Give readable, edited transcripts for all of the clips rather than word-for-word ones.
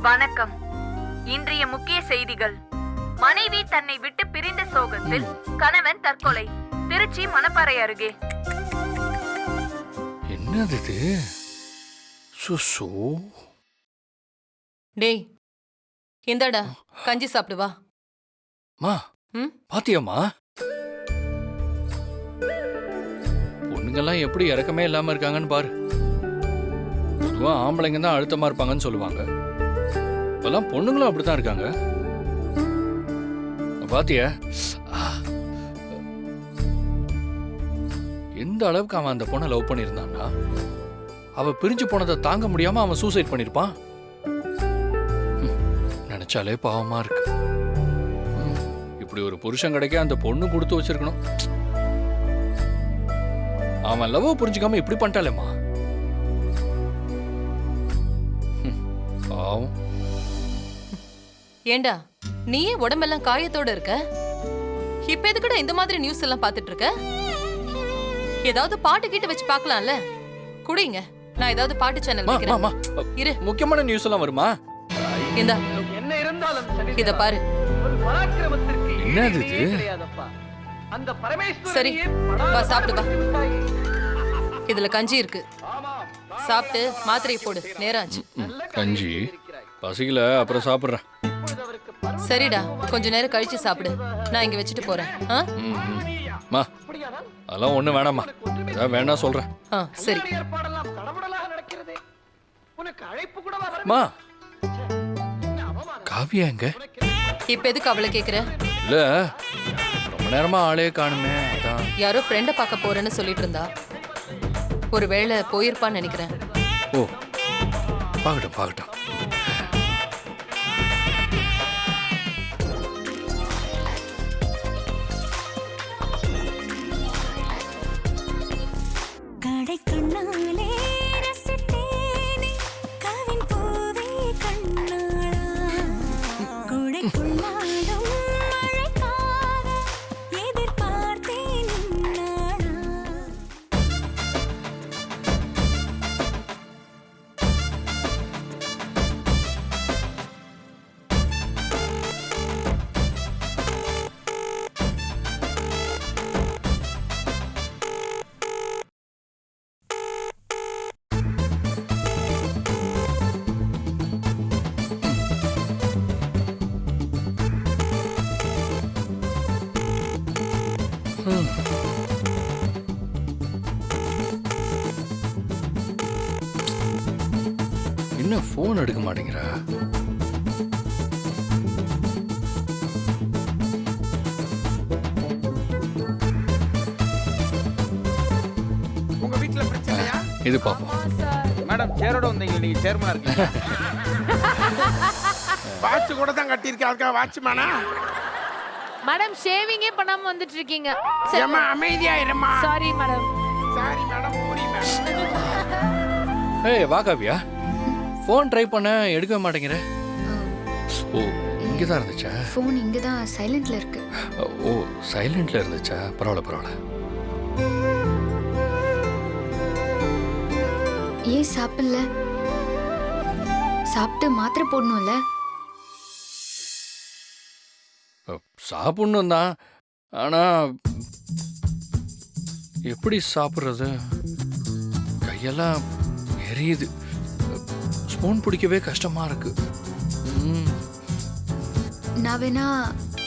வணக்கம். இன்றைய முக்கிய செய்திகள். மனைவி தன்னை விட்டு பிரிந்த சோகத்தில் கணவன் தற்கொலை. திருச்சி மணப்பாறை அருகே. என்னது இது? சுசு. டேய், இந்தாடா கஞ்சி சாப்பிடு வா. மா, ம்? பாத்தியாம்மா? பொண்ணுங்கெல்லாம் எப்படி இறக்கமே இல்லாம இருக்காங்கன்னு பாரு. பொதுவா ஆம்பளைங்க தான் அழுத்தமா இருப்பாங்கன்னு சொல்லுவாங்க. இப்பெல்லாம் பொண்ணுங்களும் அப்படித்தான் இருக்காங்க. பாத்தியா எந்த அளவுக்கு அவன் அந்த பொண்ணை லவ் பண்ணியிருந்தான்னா, அவ பிரிஞ்சு போனதை தாங்க முடியாம அவன் சூசைட் பண்ணிருப்பான். நினைச்சாலே பாவமா இருக்கு. இப்படி ஒரு புருஷன் கிடைக்க அந்த பொண்ணு கொடுத்து வச்சிருக்கணும். அவன் லவ் புரிஞ்சுக்காம இப்படி பண்ணிட்டாலேம்மா. பாவம். ஏண்டா நீயே உடம்பெல்லாம் காயத்தோட இருக்க? இப்ப எதுக்குடா இந்த மாதிரி நியூஸ் எல்லாம் பாத்துட்டு இருக்க? ஏதாவது பாட்டு கிட்ட வச்சு பார்க்கலாம்ல. குடிங்க, நான் ஏதாவது பாட்டு சேனல் வைக்கிறேன். இரு, முக்கியமான நியூஸ் எல்லாம் வருமா? இந்தா என்ன இருந்தாலும் இத பாரு. ஒரு பராக்கிரமத்திற்கு என்னது இது? கிடையாதப்பா. அந்த பரமேஸ்வரன் சரி, வா சாப்பிடு வா. இதுல கஞ்சி இருக்கு, சாப்பிட்டு மாத்திரையை போடு. நேரம் ஆச்சு. கஞ்சி பசிக்கல, அப்புறம் சாப்பிடுறேன். சரிடா, கொஞ்ச நேரம் கழிச்சு சாப்பிடு. நான் இங்க வச்சுட்டு போறேன். மா, அதெல்லாம் ஒண்ணும் வேணாம்மா. ஏதாவது வேணா சொல்றேன். சரி. ஏற்பாடெல்லாம் தடபடலாக நடக்கிறது. உனக்கு அழைப்பு கூட வர மா, காவியா எங்க? இப்ப எதுக்கு அவளை கேக்குற? இல்ல, ரொம்ப நேரமா ஆளே காணுமே, அதான். யாரோ ஃப்ரெண்ட பார்க்க போறேன்னு சொல்லிட்டு இருந்தா. ஒருவேளை போயிருப்பான்னு நினைக்கிறேன். ஓ, பாக்கட்டும் பாக்கட்டும். என்ன போன் எடுக்க மாட்டேங்கிறா? உங்க வீட்ல பிரச்சனையா? இது பாப்போம். மேடம் சேரோட வந்தீங்க, நீங்க சேர்மனா இருக்கீங்க. வாட்ச் கூட தான் கட்டி இருக்க, அதுக்காக வாட்ச்மேனா? மேடம் ஷேவிங்கே பண்ணாம வந்துட்டு இருக்கீங்க. ஏமா அமைதியா இருமா. Sorry madam. Sorry madam, puri madam. ஏய் வா காவியா, ஃபோன் ட்ரை பண்ண எடுக்க மாட்டேங்கிற. ஓ, இங்க தான் இருந்துச்சா? ஃபோன் இங்க தான் சைலண்ட்ல இருக்கு. ஓ, சைலண்ட்ல இருந்துச்சா? பரவாயில்ல பரவாயில்ல. ஏன் சாப்பிடல? சாப்பிட்டு மாத்திரை போடணும்ல. சாப்பிடணும் தான், ஆனா எப்படி சாப்பிட்றது? கையெல்லாம் எரியுது. ஸ்பூன் பிடிக்கவே கஷ்டமா இருக்கு. நான் வேணா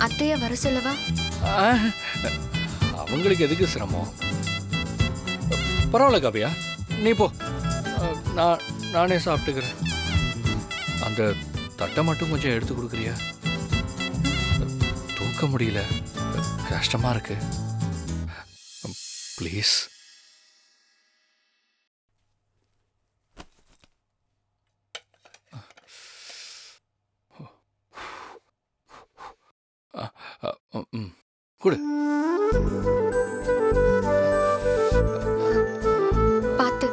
அத்தைய வர சொல்லவா? அவங்களுக்கு எதுக்கு சிரமம்? பரவாயில்ல காவியா, நீ போ, நானே சாப்பிட்டுக்கிறேன். அந்த தட்டை மட்டும் கொஞ்சம் எடுத்து கொடுக்குறியா? தூக்க முடியல, கஷ்டமா இருக்கு. ப்ளீஸ். கொடு. பார்த்து.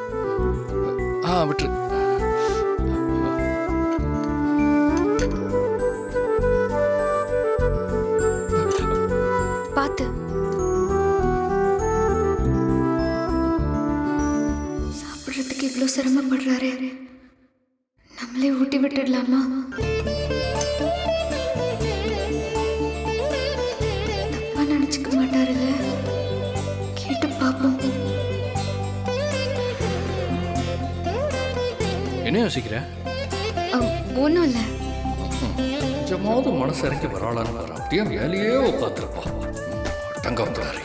விட்டுரு. பார்த்து. சாப்பிடுறதுக்கு இவ்வளோ சிரமப்படுறாரு, நம்மளே ஊட்டி விட்டுடலாமா? தப்பா நினைச்சுக்க மாட்டாருல்ல? கேட்டு பார்ப்போம். என்ன யோசிக்கிற? ஒன்றும் இல்லை. கொஞ்சமாவது மனசு இறங்கி வராளான்னு வர, அப்படியே வேலையே உட்காந்துருப்பா. தங்க வந்துடாரு.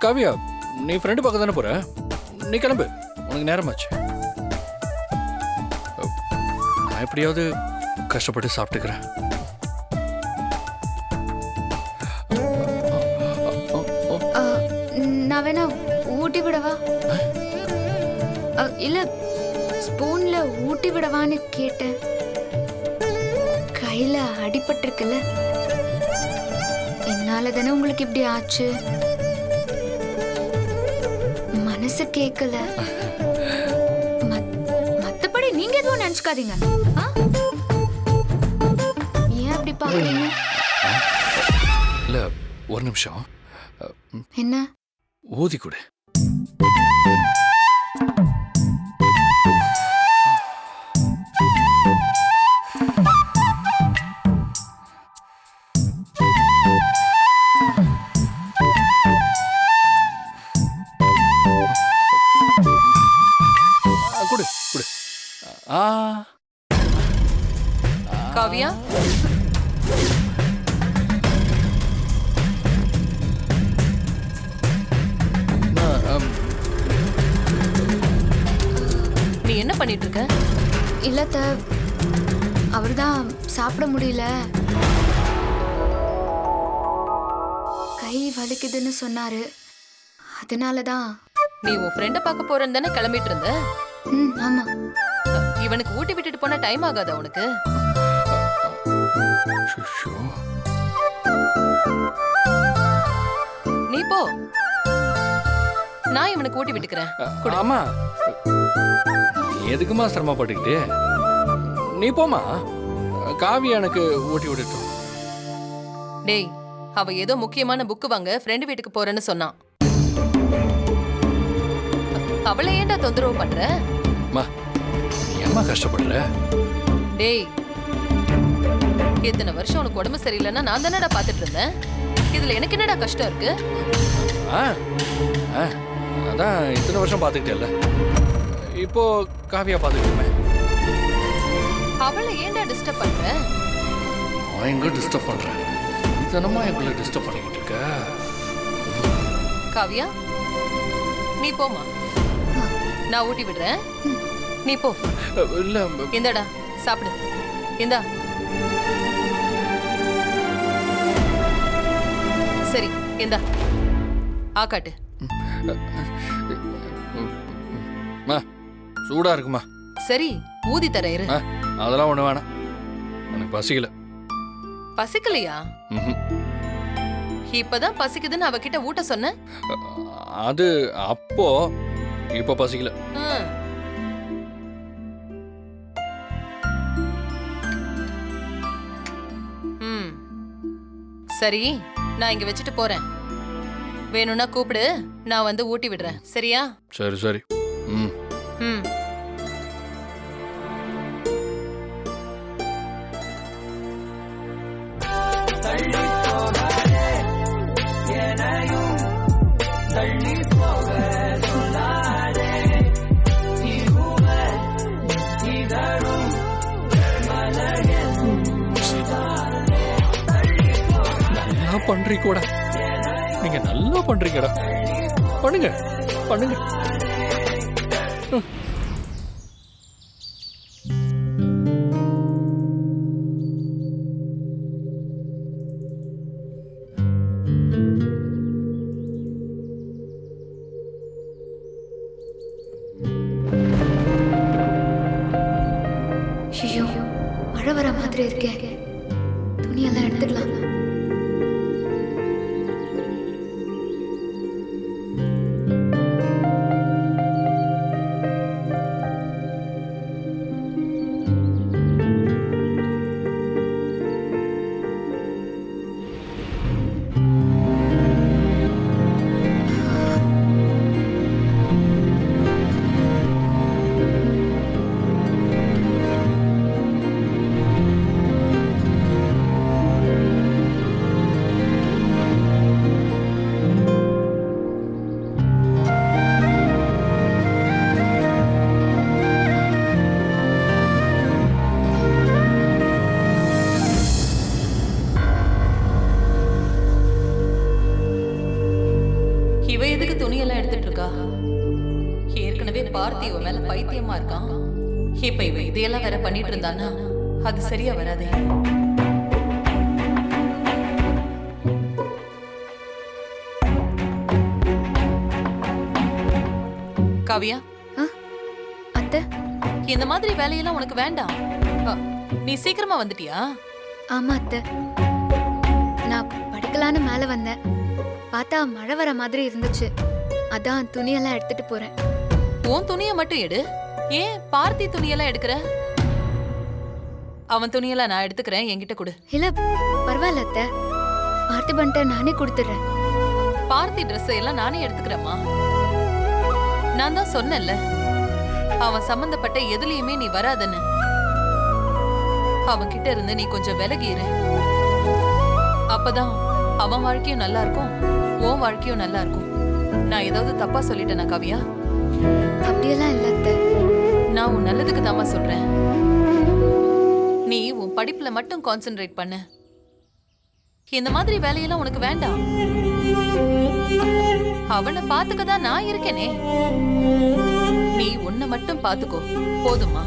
காவியா, நீ ஃப்ரெண்டு பார்க்க தானே போற? நீ கிளம்பு, உனக்கு நேரமாச்சு. நான் எப்படியாவது கஷ்டப்பட்டு சாப்பிட்டுக்கிறேன். நான் வேணா ஊட்டி விடவா? இல்ல, ஸ்பூன்ல ஊட்டி விடவான்னு கேட்டேன். கையில அடிபட்டிருக்குல்ல, என்னால தானே உங்களுக்கு இப்படி ஆச்சு. மனசு கேட்கல. மத்தபடி நீங்க எதுவும் நினைச்சுக்காதீங்க. ஏன் அப்படி பாக்குறீங்க? இல்ல, ஒரு நிமிஷம். என்ன? ஊதி கொடு. கொடு கொடு. காவியா, நீ என்ன பண்ணிட்டு இருக்க? இல்ல அவர்தான் சாப்பிட முடியல, கை வலிக்குதுன்னு சொன்னாரு, அதனாலதான். நீ உன் ஃப்ரெண்ட பார்க்க போறேன்னு தானே கிளம்பிட்டு இருந்த? ஆமா. இவனுக்கு ஊட்டி விட்டுட்டு போனா டைம் ஆகாதா உனக்கு? நீ போ, நான் இவனுக்கு ஊட்டி விட்டுக்கிறேன். ஆமா, நீ எதுக்குமா சிரமப்பட்டுக்கிட்டு? நீ போமா, காவி எனக்கு ஊட்டி விட்டுட்டோம். டேய், அவ ஏதோ முக்கியமான புக்கு வாங்க ஃப்ரெண்டு வீட்டுக்கு போறேன்னு சொன்னான். அவளை ஏன்டா தொந்தரவு பண்ற? நீ ஏம்மா கஷ்டப்படுற? டேய், இத்தனை வருஷம் உனக்கு உடம்பு சரியில்லைன்னா நான் தானடா பாத்துட்டு இருந்தேன். இதுல எனக்கு என்னடா கஷ்டம் இருக்கு? அதான் இத்தனை வருஷம் பாத்துக்கிட்டேல்ல, இப்போ காவியா பாத்துக்கிட்டேன். அவளை ஏன்டா டிஸ்டர்ப் பண்ற? நான் எங்க டிஸ்டர்ப் பண்றேன்? இதனமா எங்களை டிஸ்டர்ப் பண்ணிக்கிட்டு இருக்க? காவியா, நீ போமா, நான் ஊட்டி விடுறேன். நீ போ. இல்ல, இந்தடா சாப்பிடு. இந்தா. சரி, இந்தா ஆக்காட்டு. சூடா இருக்குமா? சரி, ஊதி தர இரு. அதெல்லாம் ஒண்ணு வேணாம், எனக்கு பசிக்கல. பசிக்கலையா? இப்பதான் பசிக்குதுன்னு அவகிட்ட ஊட்ட சொன்ன. அது அப்போ, இப்ப பசிக்கல. சரி, நான் இங்க வச்சுட்டு போறேன். வேணும்னா கூப்பிடு, நான் வந்து ஊட்டி விடுறேன். சரியா? சரி சரி. ம். நல்லா பண்றீங்கடா, நீங்க நல்லா பண்றீங்கடா. பண்ணுங்க பண்ணுங்க. ஐயோ, மழை வர மாதிரி இருக்கே. துணியெல்லாம் எடுத்துடலாம். இவ எதுக்கு துணியெல்லாம் எடுத்துட்டு இருக்கா? ஏற்கனவே பார்த்தி இவ மேல பைத்தியமா இருக்கான். இப்ப இவ இதையெல்லாம் வேற பண்ணிட்டு இருந்தானா அது சரியா வராதே. காவியா, அத்தை, இந்த மாதிரி வேலையெல்லாம் உனக்கு வேண்டாம். நீ சீக்கிரமா வந்துட்டியா? ஆமா அத்தை. நான் படுக்கலான்னு மேல வந்தேன். பார்த்தா மழை வர மாதிரி இருந்துச்சு. அதான் துணியெல்லாம் எடுத்துட்டு போறேன். உன் துணியை மட்டும் எடு. ஏன் பார்த்தி துணியெல்லாம் எடுக்கிற? அவன் துணியெல்லாம் நான் எடுத்துக்கிறேன், என்கிட்ட கொடு. இல்ல பரவாயில்ல அத்தை, பார்த்திபன்ட்ட நானே கொடுத்துடுறேன். பார்த்தி ட்ரெஸ் எல்லாம் நானே எடுத்துக்கிறேம்மா. நான் தான் சொன்னேன்ல, அவன் சம்பந்தப்பட்ட எதுலயுமே நீ வராதன்னு. அவன் கிட்ட இருந்து நீ கொஞ்சம் விலகிரு. அப்பதான் அவன் வாழ்க்கையும் நல்லா இருக்கும், உன் வாழ்க்கையும் நல்லா இருக்கும். நான் ஏதாவது தப்பா சொல்லிட்டேனா காவியா? அப்படியெல்லாம் இல்ல அத்தை. நான் உன் நல்லதுக்கு தாமா சொல்றேன். நீ உன் படிப்புல மட்டும் கான்சென்ட்ரேட் பண்ணு. இந்த மாதிரி வேலையெல்லாம் உனக்கு வேண்டாம். அவனை பாத்துக்கதான் நான் இருக்கேனே. நீ உன்னை மட்டும் பாத்துக்கோ போதுமா?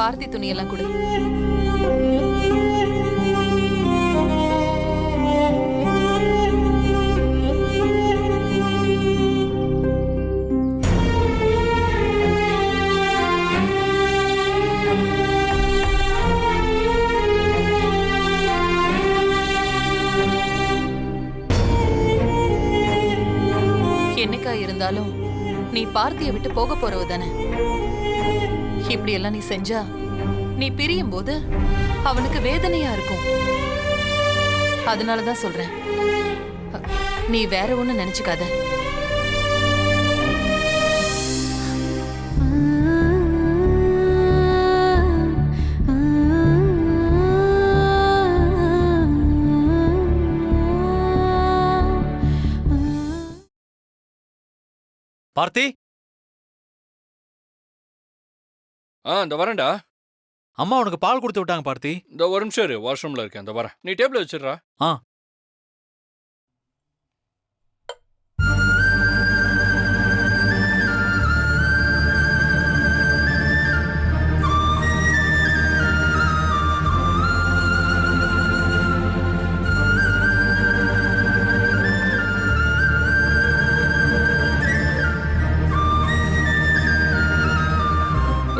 பார்த்தி துணியெல்லாம் கொடு. என்னைக்கா இருந்தாலும் நீ பார்த்தியை விட்டு போக போறவ தானே. இப்படி எல்லாம் நீ செஞ்சா நீ பிரியும் போது அவனுக்கு வேதனையா இருக்கும். அதனாலதான் சொல்றேன், நீ வேற ஒண்ணு நினைச்சுக்காத. பார்த்தி, இந்த வரேன்டா. அம்மா உனக்கு பால் கொடுத்து விட்டாங்க பார்த்தி. இந்த ஒரு நிமிஷம் இரு, வாஷ்ரூம்ல இருக்கேன். இந்த வரேன். நீ டேபிள் வச்சிடுறா. ஆ.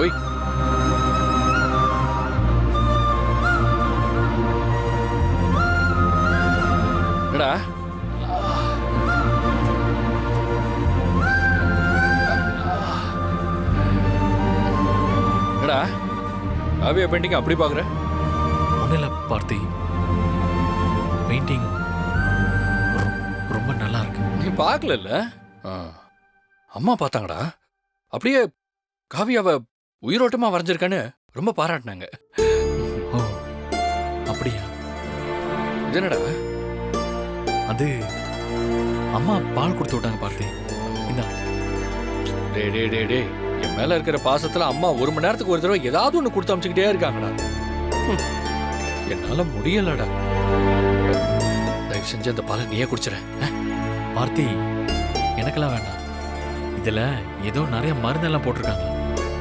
ஓய், என்னடா? என்னடா காவியா பெயிண்டிங் அப்படி பாக்குற? ஒன்றும் இல்லை பார்த்தி, பெயிண்டிங் ரொம்ப நல்லா இருக்கு. நீ பார்க்கல? அம்மா பார்த்தாங்கடா. அப்படியே காவியாவை உயிரோட்டமா வரைஞ்சிருக்கான்னு ரொம்ப பாராட்டினாங்க. ஓ அப்படியா? இது என்னடா? அது அம்மா பால் கொடுத்து விட்டாங்க பார்த்தி. இந்தா. டே டே டே டே என் மேல இருக்கிற பாசத்துல அம்மா ஒரு மணி நேரத்துக்கு ஒரு தடவை ஏதாவது ஒண்ணு கொடுத்து அமைச்சுக்கிட்டே இருக்காங்கடா. என்னால முடியலடா. தயவு செஞ்சு அந்த பாலை நீயே குடிச்சிட. பார்த்தி, எனக்கெல்லாம் வேண்டாம். இதுல ஏதோ நிறைய மருந்தெல்லாம் போட்டிருக்காங்க,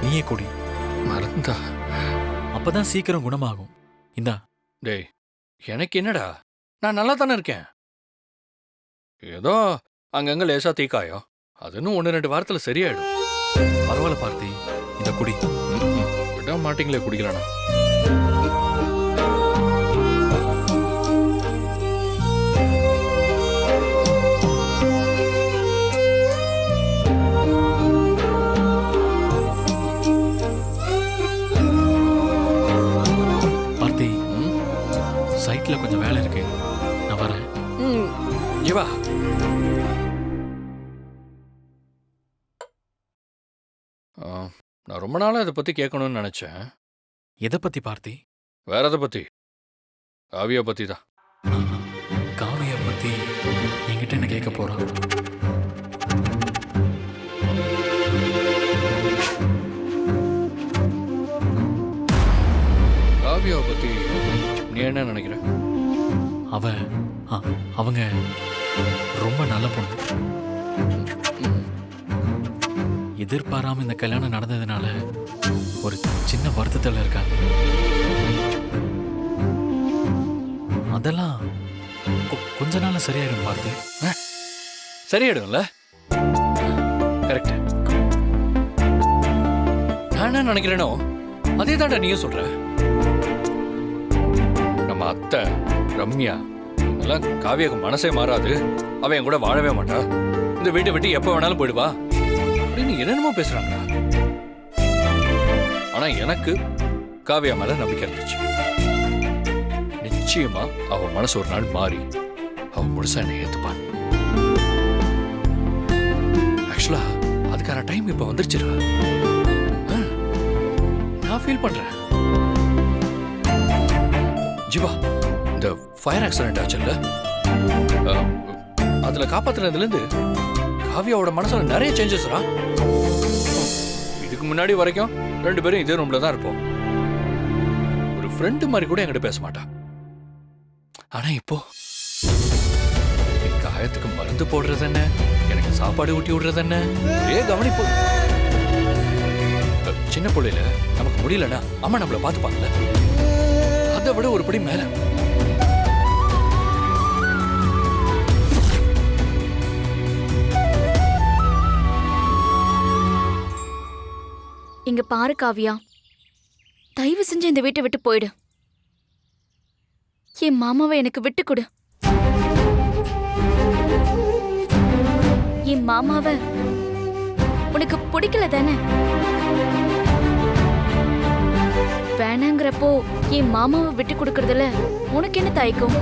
நீயே குடி. மறந்தா? அப்பதான் சீக்கிரம் குணமாகும். இந்தா. டேய் எனக்கு என்னடா, நான் நல்லா தானே இருக்கேன். ஏதோ அங்கங்க லேசா தீக்காயம், அதுன்னு 1-2 வாரத்துல சரியாயிடும். பரவாயில்ல பார்த்தி, இத குடி. விட மாட்டீங்களே குடிக்கலனா. வீட்டில் கொஞ்சம் வேலை இருக்கு, நான் வரேன். ஜீவா, நான் ரொம்ப நாளாக இதை பற்றி கேட்கணும்னு நினச்சேன். எதை பத்தி பார்த்தி? வேற எதை பற்றி? காவியா பற்றி தான். காவியா பத்தி என்கிட்ட என்ன கேட்க போறான்? காவியாவை பற்றி நீ என்ன நினைக்கிற? அவங்க ரொம்ப நல்ல பொண்ணு. எதிர்பாராம இந்த கல்யாணம் நடந்ததுனால ஒரு சின்ன வருத்தத்தில் இருக்காங்க. அதெல்லாம் கொஞ்ச நாள் சரியாயிடும் பார்த்து. சரியாயிடும்ல? கரெக்ட். நான் என்ன நினைக்கிறேனோ அதே தாண்டா நீயும் சொல்ற. நம்ம அத்தை ரம்யா எல்லாம் காவியாக்கு மனசே மாறாது, அவன் என் கூட வாழவே மாட்டா, இந்த வீட்டை விட்டு எப்ப வேணாலும் போயிடுவா அப்படின்னு என்னென்னமோ பேசுறாங்க. ஆனா எனக்கு காவியா மேல நம்பிக்கை இருந்துச்சு. நிச்சயமா அவ மனசு ஒரு நாள் மாறி அவ முழுசா என்னை ஏத்துப்பான். ஆக்சுவலா அதுக்கான டைம் இப்ப வந்துருச்சுடா. நான் ஃபீல் பண்றேன். ஜீவா, இந்த ஃபயர் ஆக்சிடென்ட் ஆச்சுல்ல, அதுல காப்பாத்துனதுல இருந்து காவியாவோட மனசுல நிறைய சேஞ்சஸ்ரா. இதுக்கு முன்னாடி வரைக்கும் 2 பேரும் இதே ரூம்ல தான் இருப்போம். ஒரு ஃப்ரெண்டு மாதிரி கூட என்கிட்ட பேச மாட்டா. ஆனா இப்போ என் காயத்துக்கு மருந்து போடுறது என்ன, எனக்கு சாப்பாடு ஊட்டி விடுறது என்ன, ஒரே கவனிப்பு. சின்ன பிள்ளையில நமக்கு முடியலன்னா அம்மா நம்மள பாத்துப்பாங்கல்ல, அதை விட ஒரு படி மேல. இங்க பாரு காவியா, தயவு செஞ்சு இந்த வீட்டை விட்டு போயிடு. என் மாமாவை எனக்கு விட்டு கொடு. என் மாமாவை உனக்கு பிடிக்கல தானே? வேணாங்கிறப்போ என் மாமாவை விட்டு கொடுக்கறதுல உனக்கு என்ன தயக்கம்?